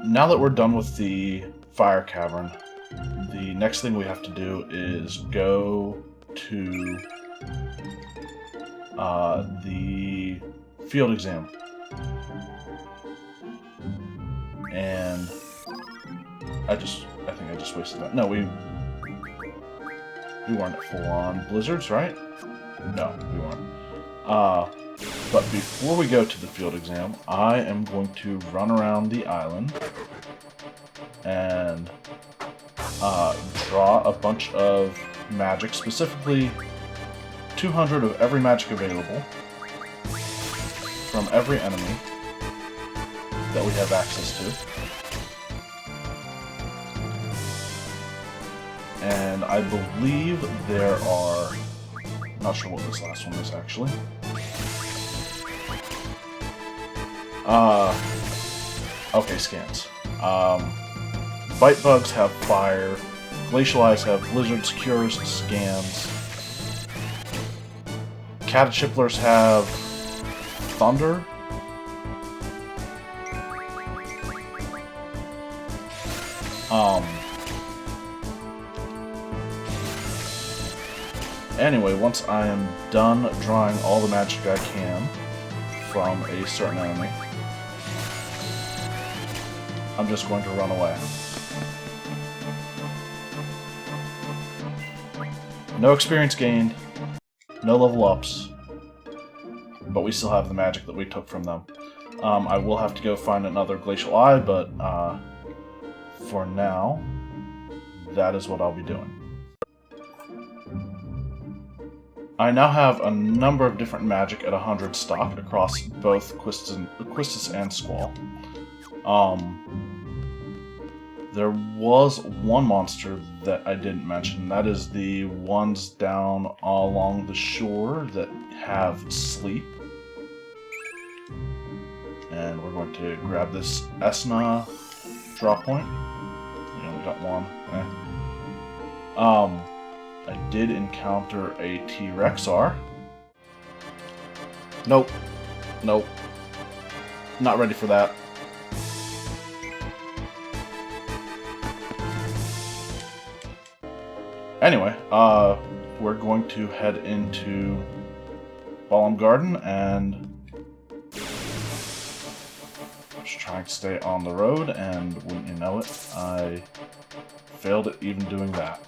now that we're done with the fire cavern, the next thing we have to do is go to the field exam. And I think I just wasted that. No, we weren't at full-on blizzards, right? No, we weren't. But before we go to the field exam, I am going to run around the island and draw a bunch of magic, specifically 200 of every magic available from every enemy that we have access to. And I believe there are... not sure what this last one is, actually. Okay, scans. Bite bugs have fire. Glacial eyes have blizzards, cures, scans. Caterpillars have thunder. Anyway, once I am done drawing all the magic I can from a certain enemy, I'm just going to run away. No experience gained, no level ups, but we still have the magic that we took from them. I will have to go find another Glacial Eye, but for now, that is what I'll be doing. I now have a number of different magic at 100 stock across both Quistis and Squall. There was one monster that I didn't mention. That is the ones down along the shore that have sleep. And we're going to grab this Esna draw point. We only got one. I did encounter a T-Rexar. Nope. Nope. Not ready for that. Anyway, we're going to head into Balam Garden and just trying to stay on the road, and wouldn't you know it, I failed at even doing that.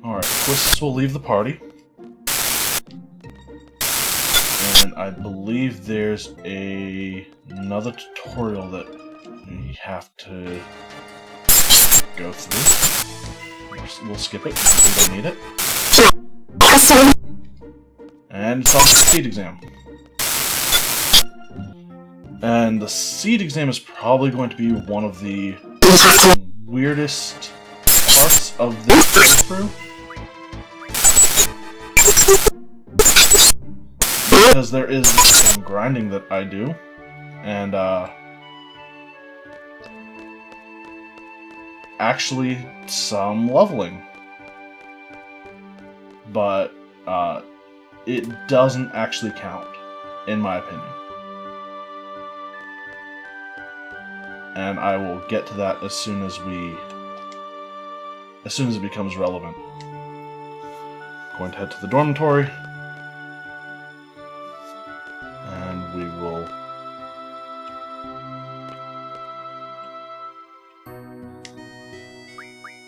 Alright, Quistis will leave the party. And I believe there's another tutorial that we have to go through. We'll skip it, we don't need it. And it's off to the SeeD exam. And the SeeD exam is probably going to be one of the weirdest parts of this playthrough. Because there is some grinding that I do, and actually some leveling. But it doesn't actually count, in my opinion. And I will get to that as soon as it becomes relevant. Going to head to the dormitory. And we will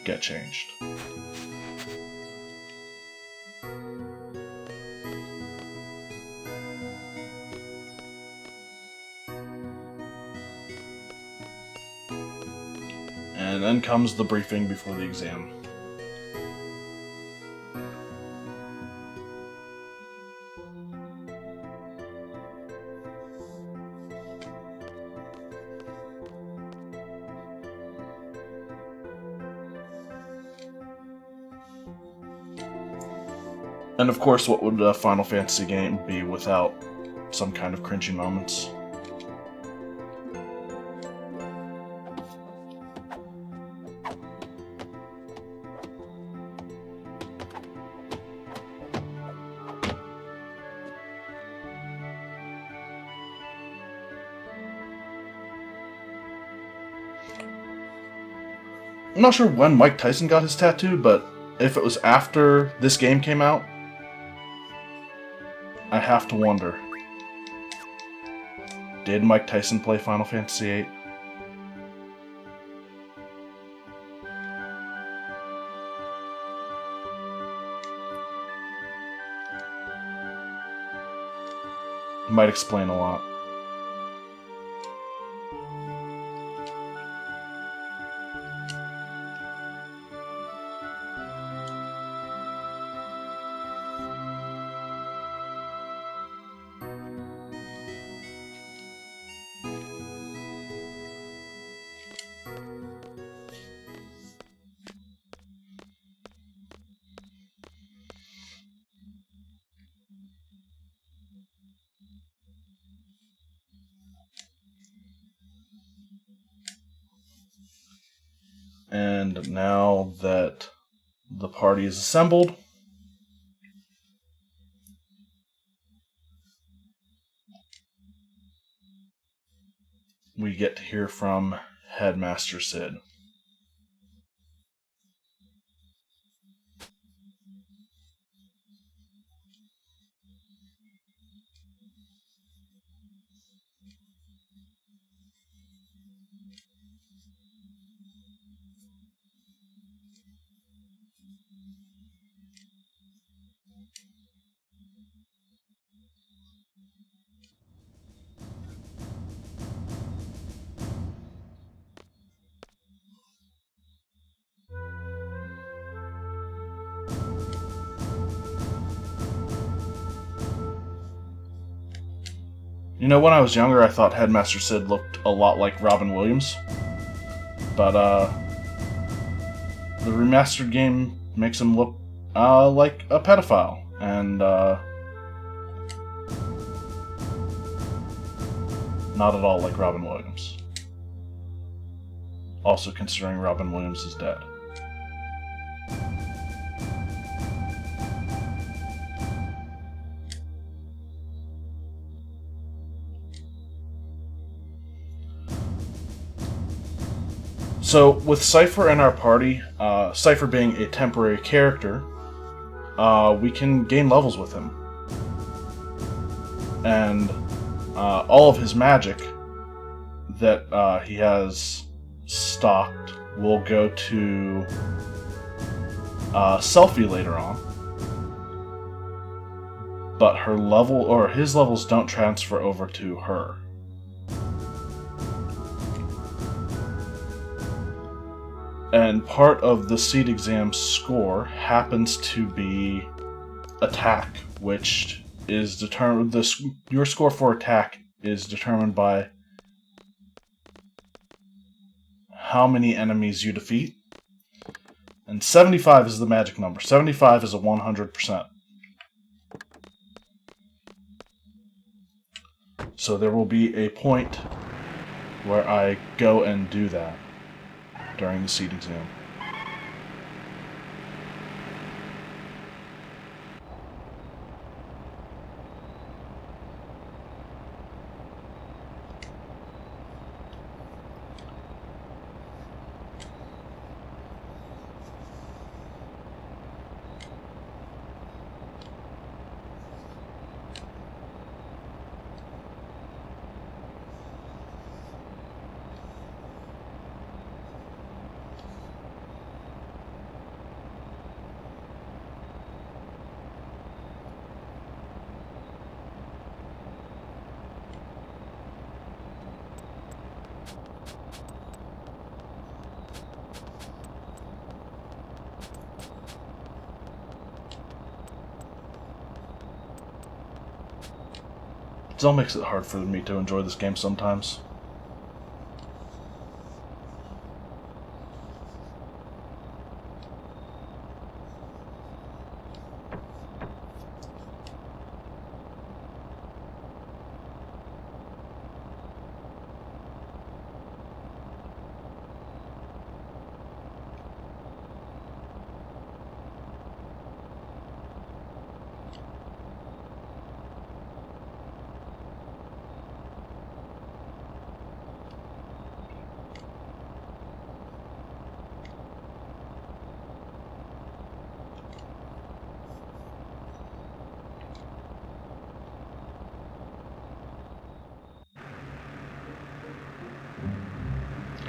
get changed. And then comes the briefing before the exam. And of course, what would a Final Fantasy game be without some kind of cringy moments? I'm not sure when Mike Tyson got his tattoo, but if it was after this game came out, I have to wonder. Did Mike Tyson play Final Fantasy VIII? Might explain a lot. And now that the party is assembled, we get to hear from Headmaster SeeD. You know, when I was younger, I thought Headmaster SeeD looked a lot like Robin Williams. But, the remastered game makes him look, like a pedophile. And, not at all like Robin Williams. Also considering Robin Williams is dead. So, with Cypher in our party, Cypher being a temporary character, we can gain levels with him. And all of his magic that he has stocked will go to Selphie later on. But her level, or his levels, don't transfer over to her. And part of the SeeD exam score happens to be attack, which is determined. Your score for attack is determined by how many enemies you defeat. And 75 is the magic number. 75 is a 100%. So there will be a point where I go and do that during the SeeD exam. It still makes it hard for me to enjoy this game sometimes.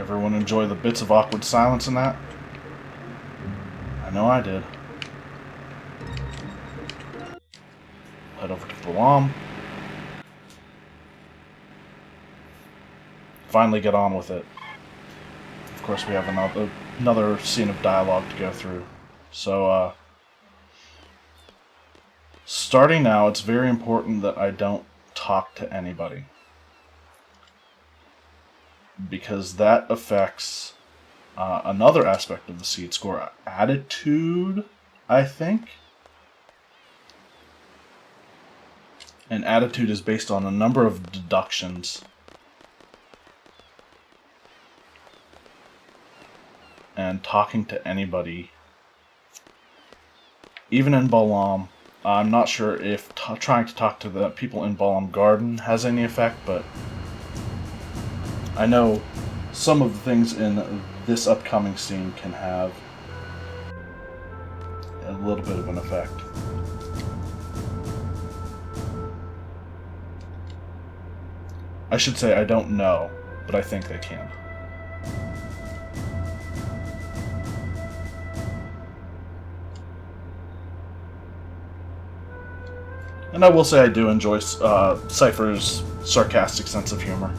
Everyone enjoy the bits of awkward silence in that? I know I did. Head over to Balam. Finally get on with it. Of course, we have another scene of dialogue to go through. So, starting now, it's very important that I don't talk to anybody. Because that affects another aspect of the SeeD score. Attitude, I think. And attitude is based on a number of deductions. And talking to anybody, even in Balam, I'm not sure if trying to talk to the people in Balam Garden has any effect, but I know some of the things in this upcoming scene can have a little bit of an effect. I should say I don't know, but I think they can. And I will say I do enjoy Cypher's sarcastic sense of humor.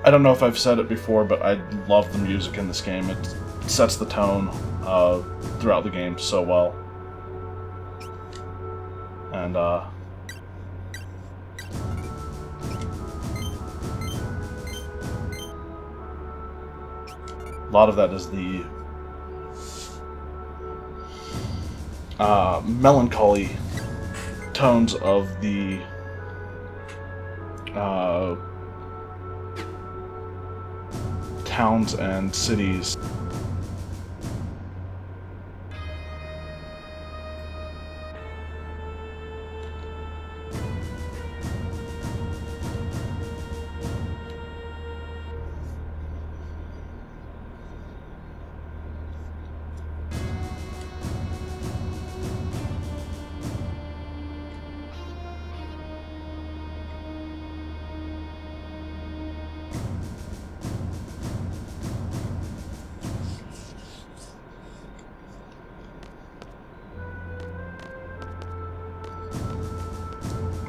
I don't know if I've said it before, but I love the music in this game. It sets the tone throughout the game so well. And a lot of that is the melancholy tones of the towns and cities.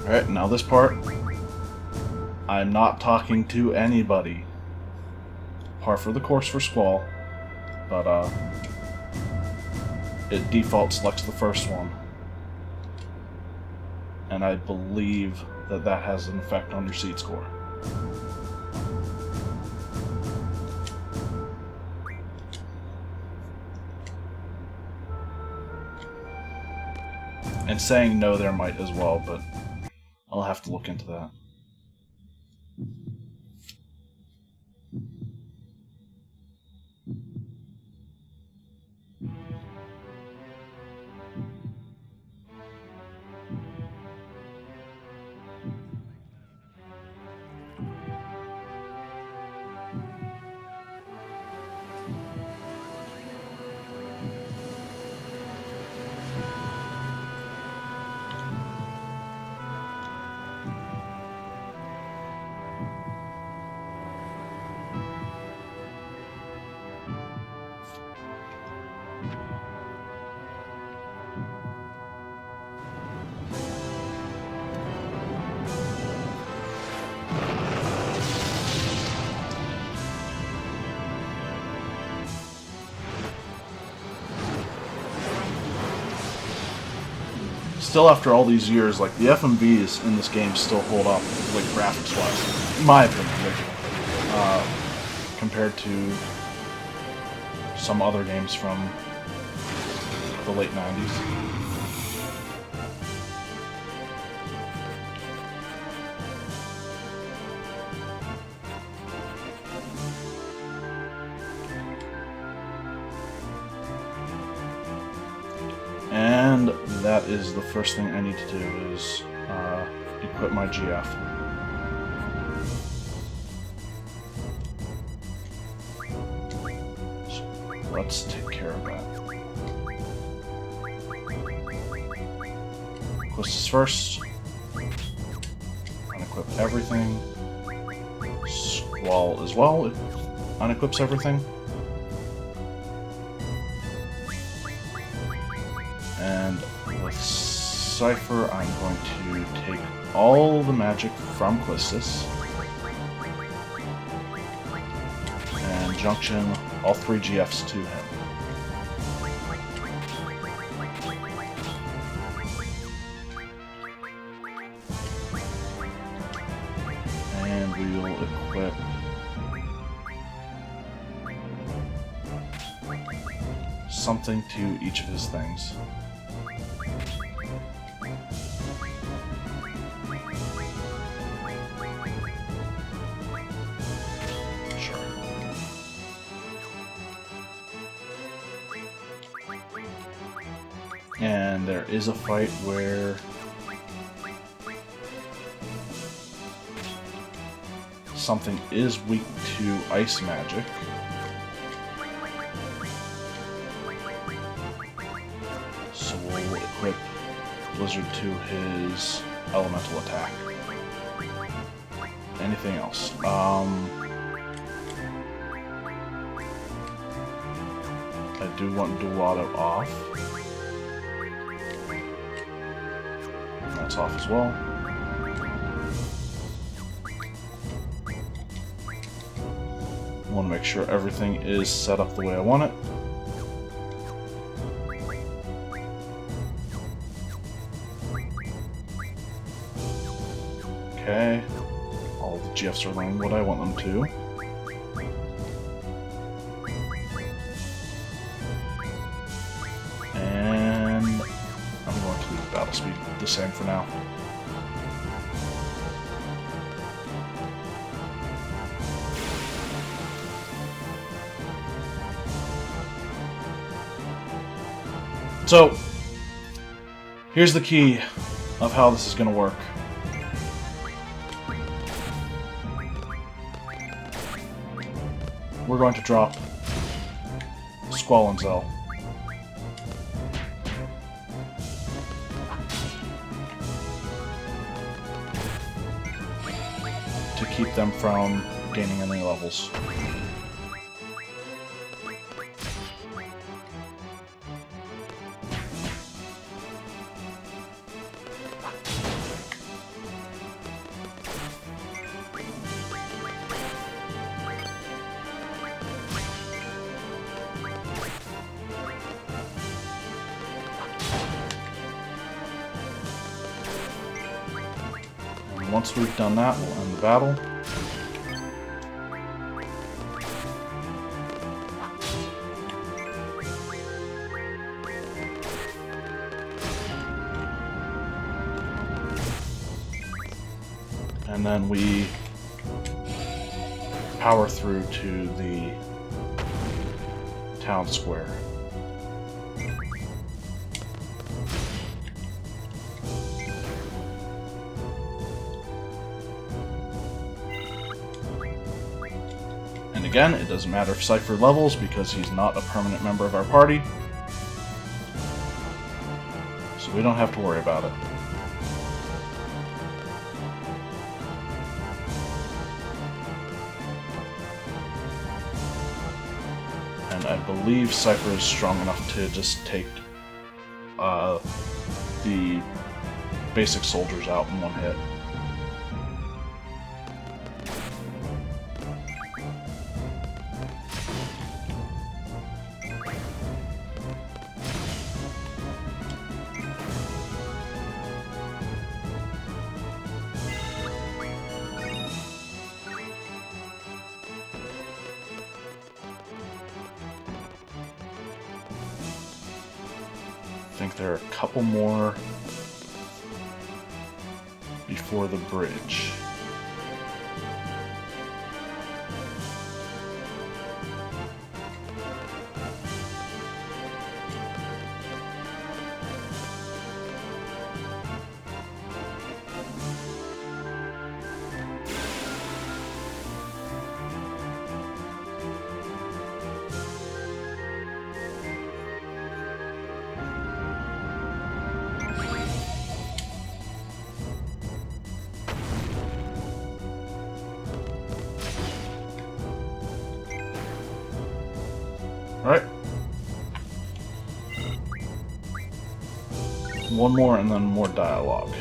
Alright, now this part, I'm not talking to anybody. Par for the course for Squall, but it default selects the first one. And I believe that that has an effect on your SeeD score. And saying no there might as well, but I'll have to look into that. Still, after all these years, like, the FMVs in this game still hold up, like, graphics-wise, in my opinion, compared to some other games from the late 90s. And that is the first thing I need to do is equip my GF. So let's take care of that. Quest first. Unequip everything. Squall as well. It unequips everything. And with Cypher, I'm going to take all the magic from Quistis and junction all 3 GFs to him. And we will equip something to each of his things. And there is a fight where something is weak to ice magic. So we'll equip Blizzard to his elemental attack. Anything else? I do want Dual Auto off. That's off as well. I want to make sure everything is set up the way I want it. Okay. All the GFs are running what I want them to. And I'm going to leave battle speed the same for now. So, here's the key of how this is going to work. We're going to drop Squall and Zell. To keep them from gaining any levels. Once we've done that, we'll end the battle. And then we power through to the town square. And again, it doesn't matter if Cypher levels because he's not a permanent member of our party. So we don't have to worry about it. And I believe Cypher is strong enough to just take the basic soldiers out in one hit. I think there are a couple more before the bridge. Alright. One more and then more dialogue.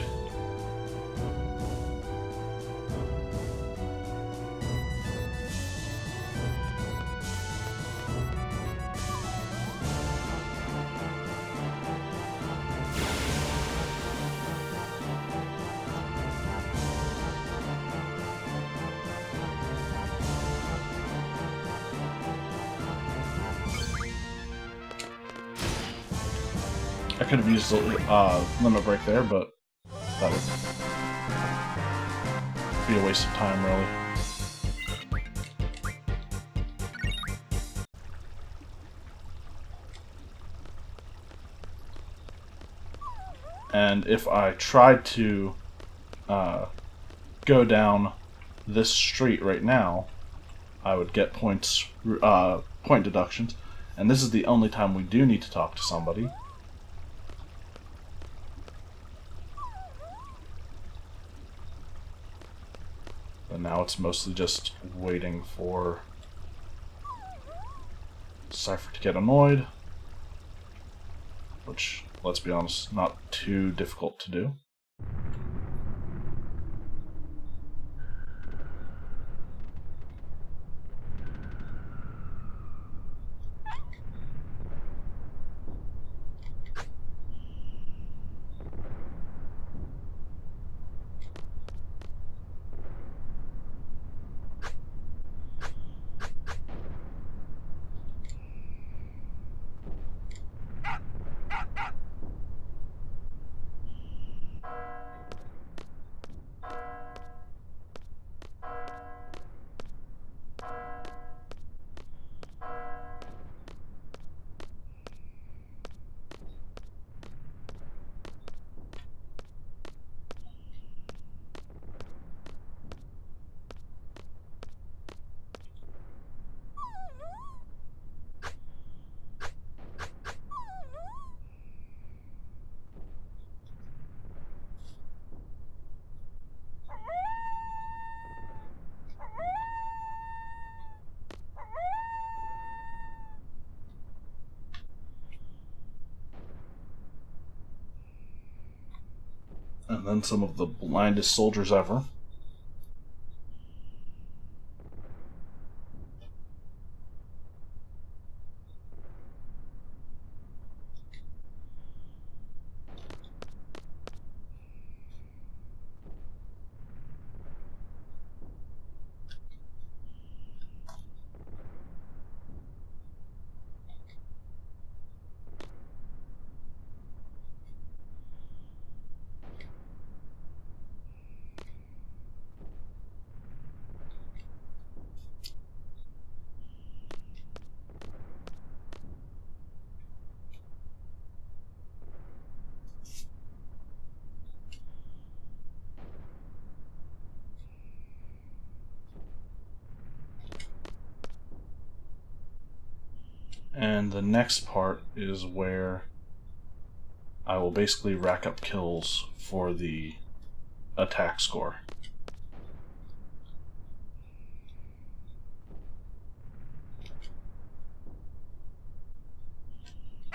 I could have used a limit break there, but that would be a waste of time, really. And if I tried to go down this street right now, I would get point deductions. And this is the only time we do need to talk to somebody. And now it's mostly just waiting for Cypher to get annoyed, which, let's be honest, not too difficult to do. And then some of the blindest soldiers ever. And the next part is where I will basically rack up kills for the attack score.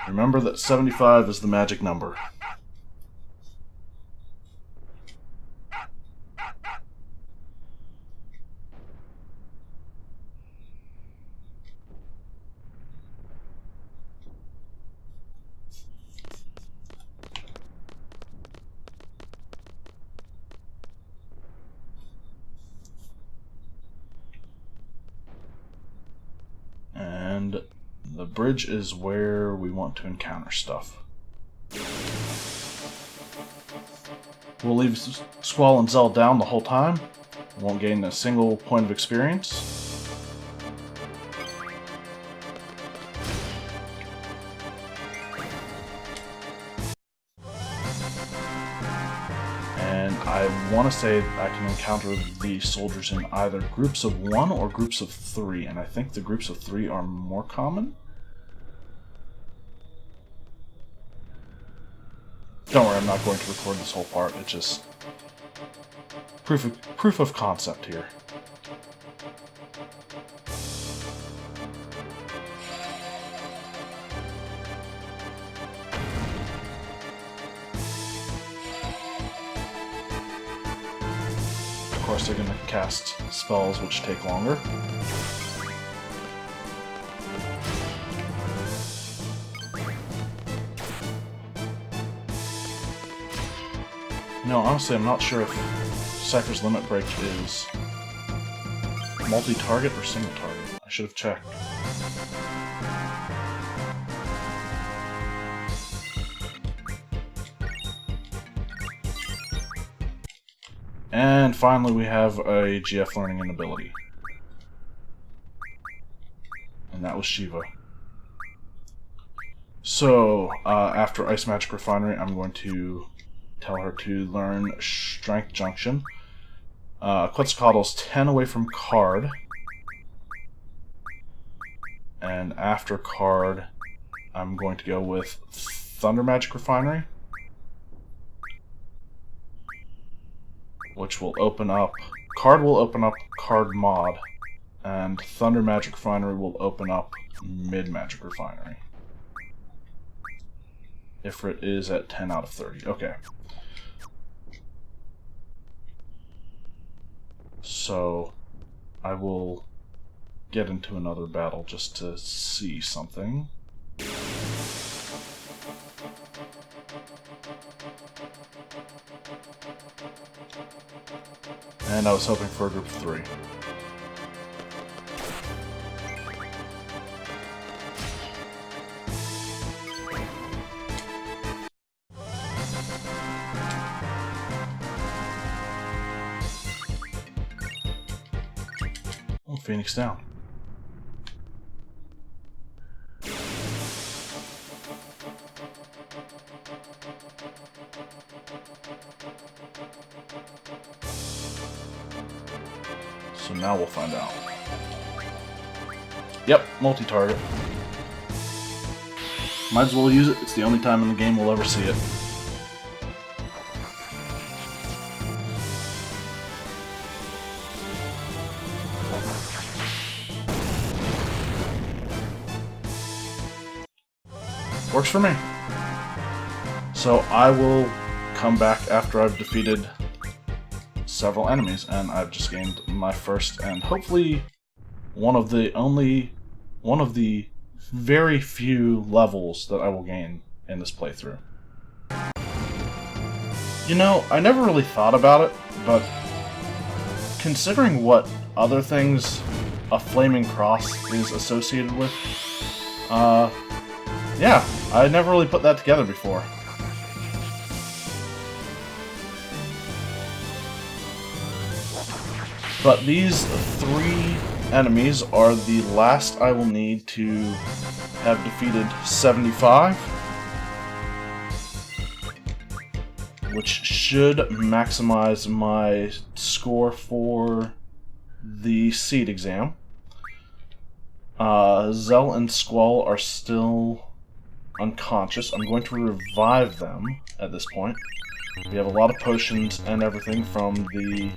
Remember that 75 is the magic number. And the bridge is where we want to encounter stuff. We'll leave Squall and Zell down the whole time. Won't gain a single point of experience. And I want to say I can encounter the soldiers in either groups of 1 or groups of 3, and I think the groups of 3 are more common. Don't worry, I'm not going to record this whole part, it's just proof of concept here. course, they're going to cast spells which take longer. No, honestly, I'm not sure if Cypher's Limit Break is multi-target or single-target. I should have checked. And finally, we have a GF learning an ability. And that was Shiva. So, after Ice Magic Refinery, I'm going to tell her to learn Strength Junction. Quetzalcoatl's 10 away from card. And after card, I'm going to go with Thunder Magic Refinery, which will open up... Card will open up Card Mod, and Thunder Magic Refinery will open up Mid Magic Refinery. Ifrit is at 10 out of 30. Okay. So, I will get into another battle just to see something. And I was hoping for a group of 3. Oh, Phoenix down. So now we'll find out. Yep, multi-target. Might as well use it. It's the only time in the game we'll ever see it. Works for me. So I will come back after I've defeated several enemies, and I've just gained my first and hopefully one of the very few levels that I will gain in this playthrough. You know, I never really thought about it, but considering what other things a Flaming Cross is associated with, yeah, I never really put that together before. But these 3 enemies are the last I will need to have defeated 75, which should maximize my score for the SeeD exam. Zell and Squall are still unconscious. I'm going to revive them at this point. We have a lot of potions and everything from the...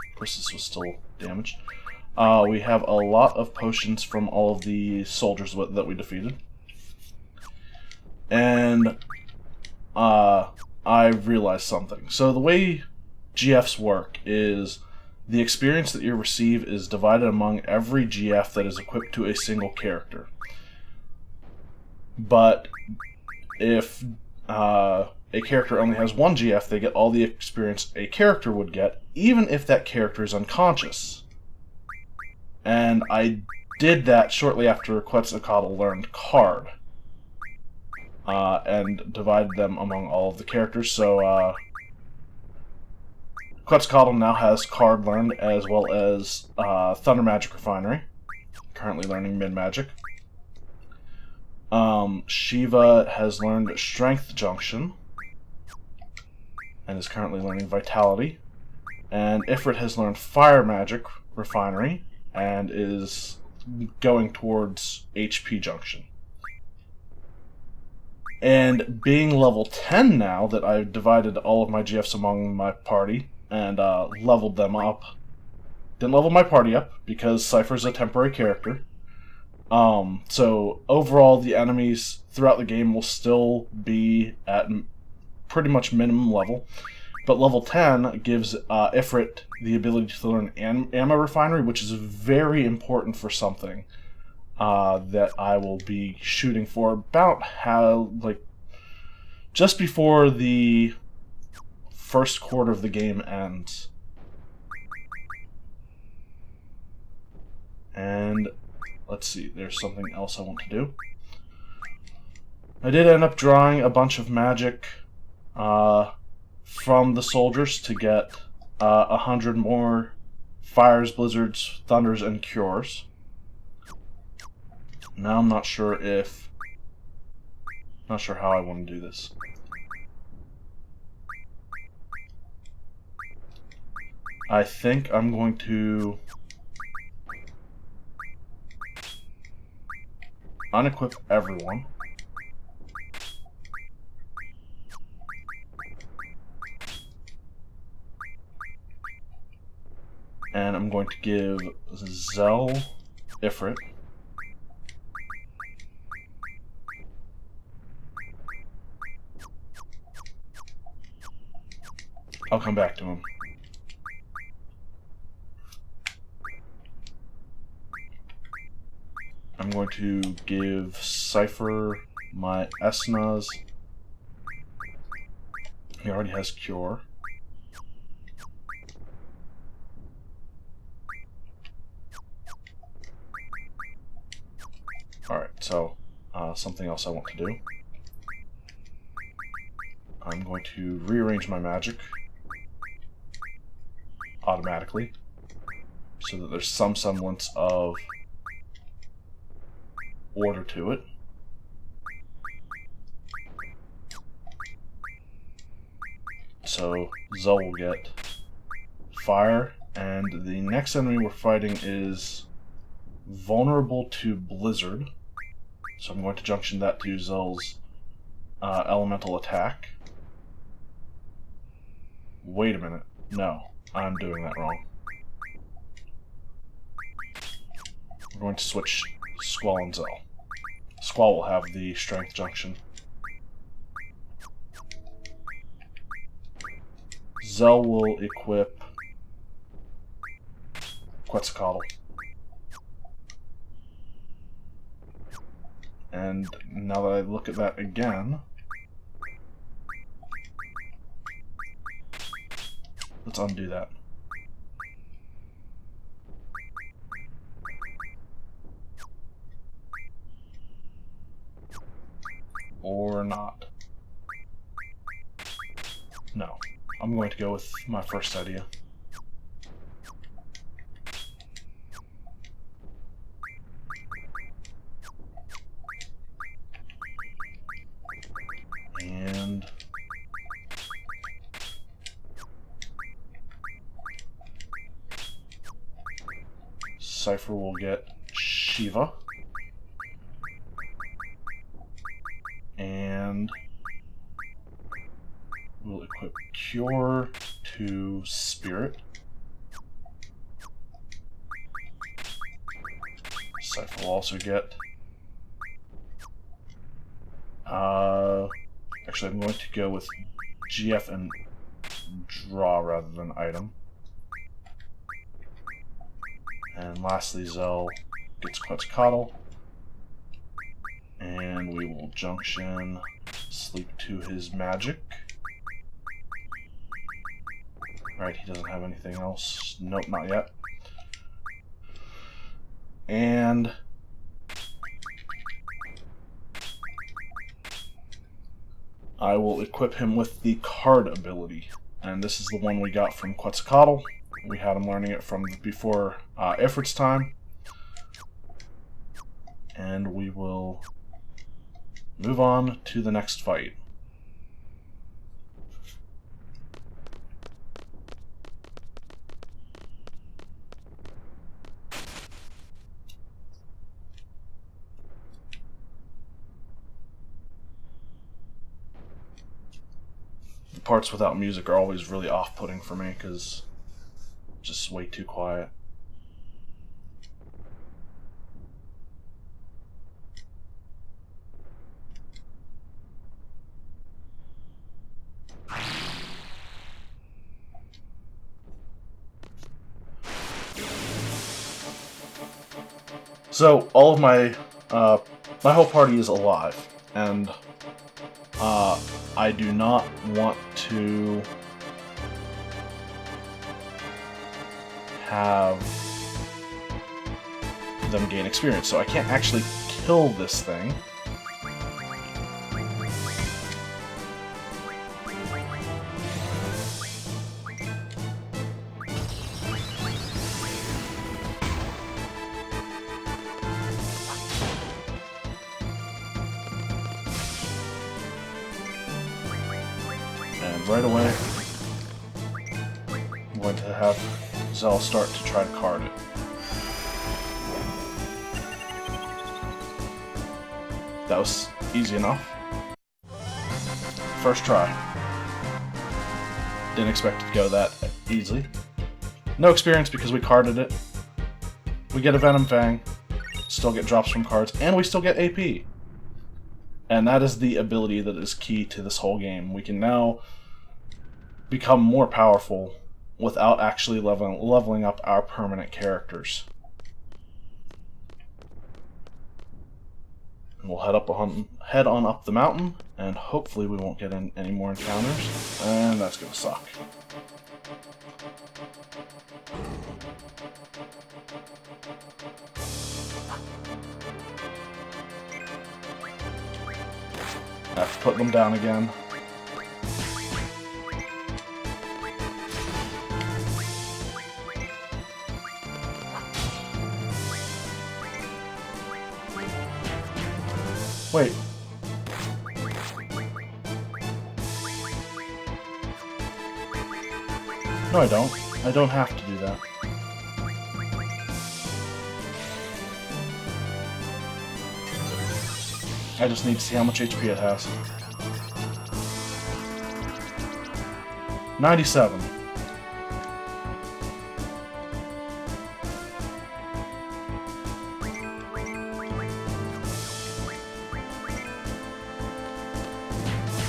Of course, this was still damaged. We have a lot of potions from all of the soldiers that we defeated. And I realized something. So the way GFs work is the experience that you receive is divided among every GF that is equipped to a single character. But if a character only has 1 GF, they get all the experience a character would get, even if that character is unconscious. And I did that shortly after Quetzalcoatl learned Card. And divided them among all of the characters, so Quetzalcoatl now has Card learned, as well as Thunder Magic Refinery, currently learning Mid Magic. Shiva has learned Strength Junction, and is currently learning Vitality. And Ifrit has learned Fire Magic Refinery, and is going towards HP Junction. And being level 10 now that I've divided all of my GFs among my party, and leveled them up. Didn't level my party up, because Cypher's a temporary character. So overall, the enemies throughout the game will still be at pretty much minimum level. But level 10 gives Ifrit the ability to learn ammo refinery, which is very important for something that I will be shooting for about just before the first quarter of the game ends. And let's see, there's something else I want to do. I did end up drawing a bunch of magic from the soldiers to get 100 more fires, blizzards, thunders, and cures. Now I'm not sure how I want to do this. I think I'm going to unequip everyone. And I'm going to give Zell Ifrit. I'll come back to him. I'm going to give Cypher my Esnaz. He already has Cure. Alright, so something else I want to do. I'm going to rearrange my magic automatically so that there's some semblance of order to it. So Zell will get fire, and the next enemy we're fighting is vulnerable to blizzard. So I'm going to junction that to Zell's elemental attack. Wait a minute. No, I'm doing that wrong. I'm going to switch Squall and Zell. Squall will have the strength junction. Zell will equip Quetzalcoatl. And now that I look at that again, let's undo that. Or not. No. I'm going to go with my first idea. And Cypher will get Shiva. And we'll equip Cure to Spirit. Cypher will also get... actually, I'm going to go with GF and Draw rather than Item. And lastly, Zell gets Quetzalcoatl. And we will junction Sleep to his magic. Right, he doesn't have anything else. Nope, not yet. And I will equip him with the card ability. And this is the one we got from Quetzalcoatl. We had him learning it from before Ifrit's time. And we will move on to the next fight. The parts without music are always really off-putting for me because it's just way too quiet. So all of my my whole party is alive, and I do not want to have them gain experience, so I can't actually kill this thing. And right away, I'm going to have Zell start to try to card it. That was easy enough. First try. Didn't expect it to go that easily. No experience because we carded it. We get a Venom Fang, still get drops from cards, and we still get AP. And that is the ability that is key to this whole game. We can now become more powerful without actually leveling up our permanent characters. And we'll head on up the mountain, and hopefully we won't get in any more encounters. And that's gonna suck. I have to put them down again. Wait. No, I don't. I don't have to do that. I just need to see how much HP it has. 97.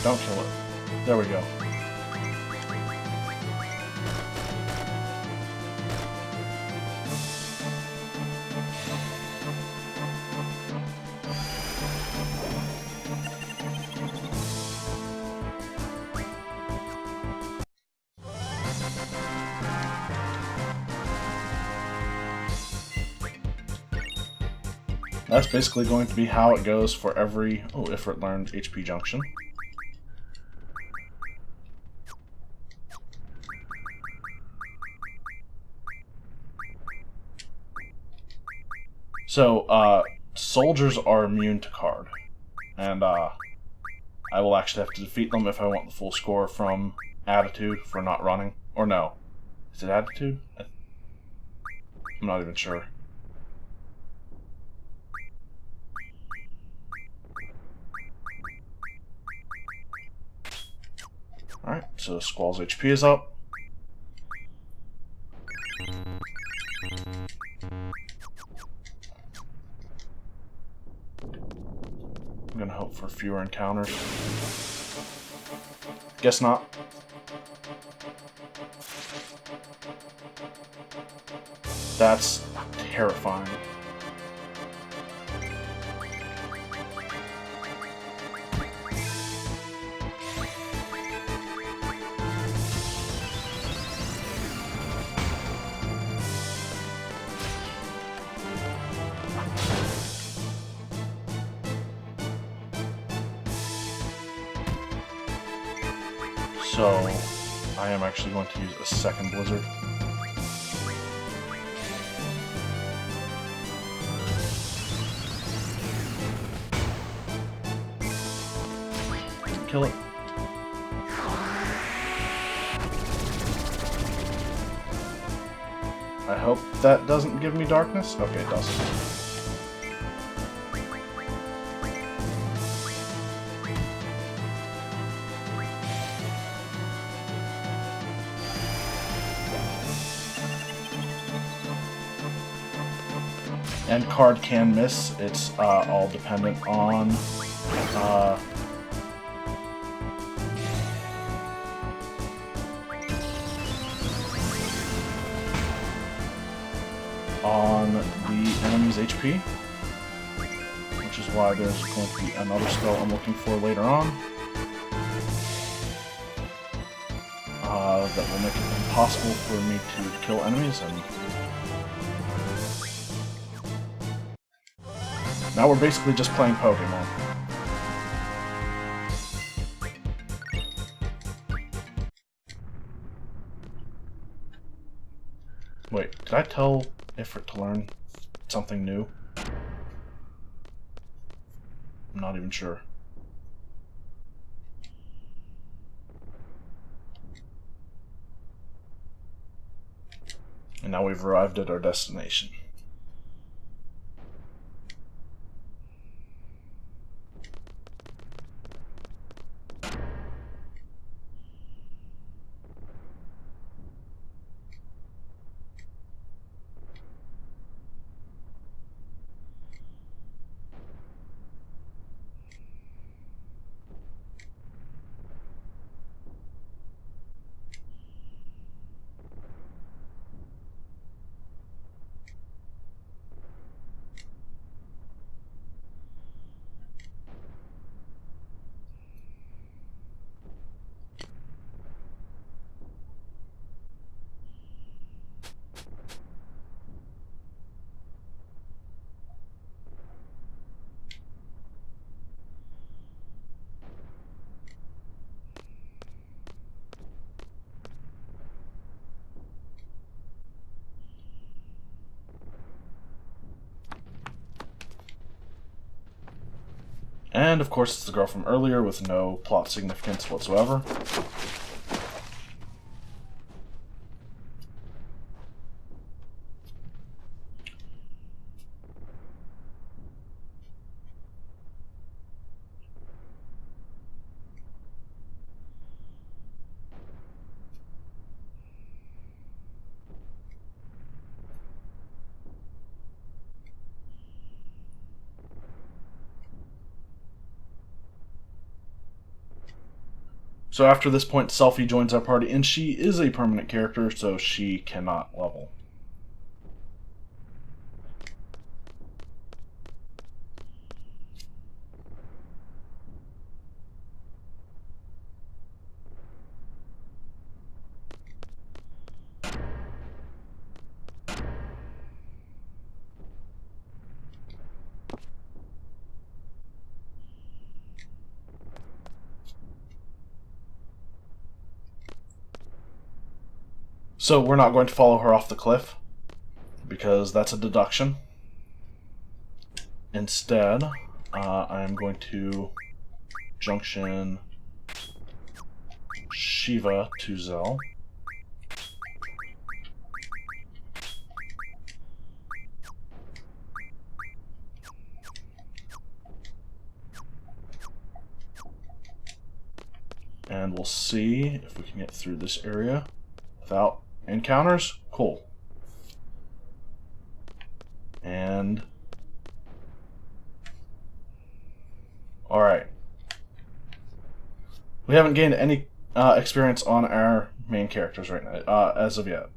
Don't kill it. There we go. That's basically going to be how it goes for every... Oh, if it learned HP Junction. So, soldiers are immune to card. And, I will actually have to defeat them if I want the full score from Attitude for not running. Or no. Is it Attitude? I'm not even sure. Alright, so Squall's HP is up. I'm gonna hope for fewer encounters. Guess not. That's terrifying. So, I am actually going to use a second Blizzard. Kill it. I hope that doesn't give me darkness. Okay, it does. And card can miss. It's all dependent on the enemy's HP, which is why there's going to be another spell I'm looking for later on. That will make it impossible for me to kill enemies, and now we're basically just playing Pokemon. Wait, did I tell Ifrit to learn something new? I'm not even sure. And now we've arrived at our destination. And, of course, it's the girl from earlier with no plot significance whatsoever. So after this point, Selphie joins our party, and she is a permanent character, so she cannot level. So we're not going to follow her off the cliff, because that's a deduction. Instead, I'm going to junction Shiva to Zell. And we'll see if we can get through this area without encounters. Cool. And alright. We haven't gained any experience on our main characters right now, as of yet.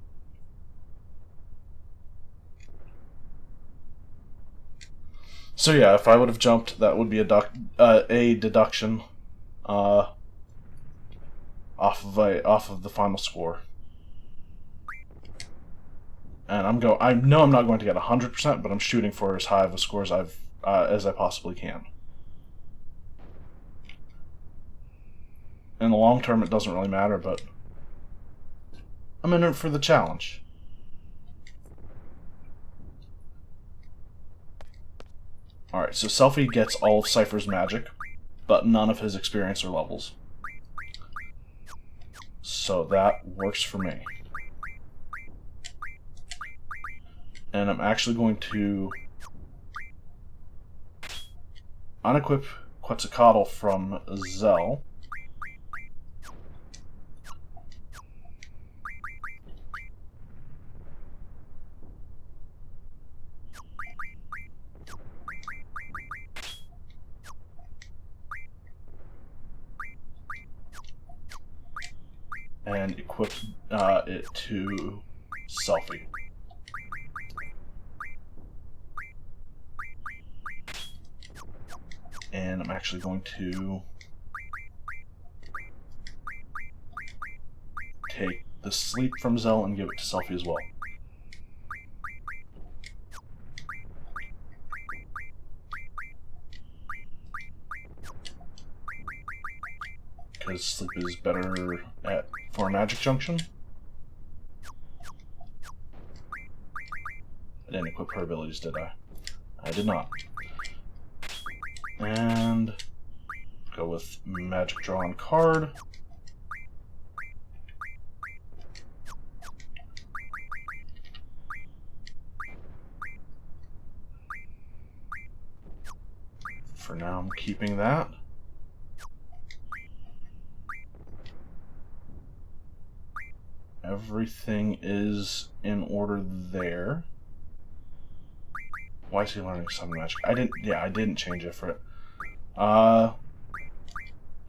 So yeah, if I would have jumped, that would be a deduction off of the final score. And I know I'm not going to get 100%, but I'm shooting for as high of a score as I possibly can. In the long term, it doesn't really matter, but I'm in it for the challenge. Alright, so Selphie gets all of Cypher's magic, but none of his experience or levels. So that works for me. And I'm actually going to unequip Quetzalcoatl from Zell. And equip it to Selphie. And I'm actually going to take the sleep from Zell and give it to Selphie as well. Because sleep is better for a magic junction. I didn't equip her abilities, did I? I did not. And go with magic draw on card. For now, I'm keeping that. Everything is in order there. Why is he learning Summon Magic? I didn't change it for it.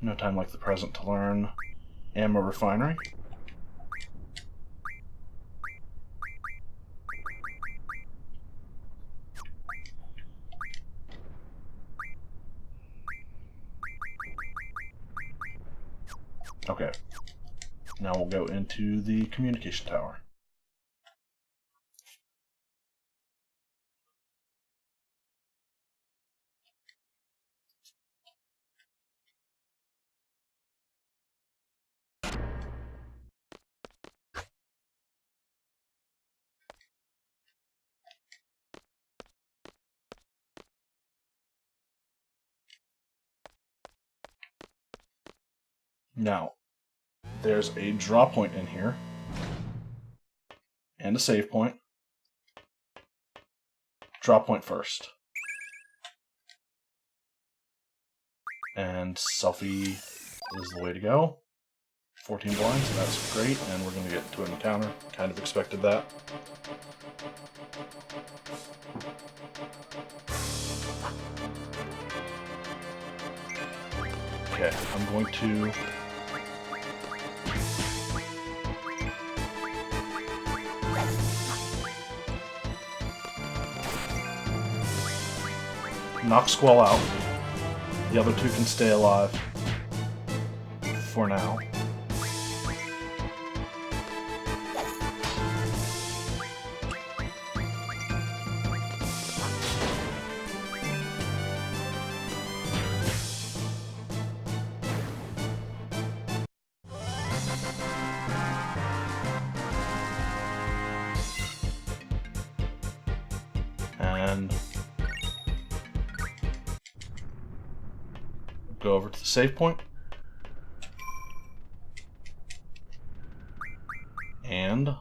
No time like the present to learn Ammo Refinery. Okay. Now we'll go into the communication tower. Now, there's a draw point in here, and a save point. Draw point first. And Selphie is the way to go. 14 blinds, that's great, and we're going to get to an encounter. Kind of expected that. Okay, I'm going to knock Squall out. The other two can stay alive for now. And go over to the save point. And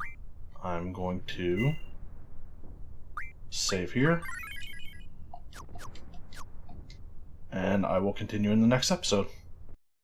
I'm going to save here. And I will continue in the next episode.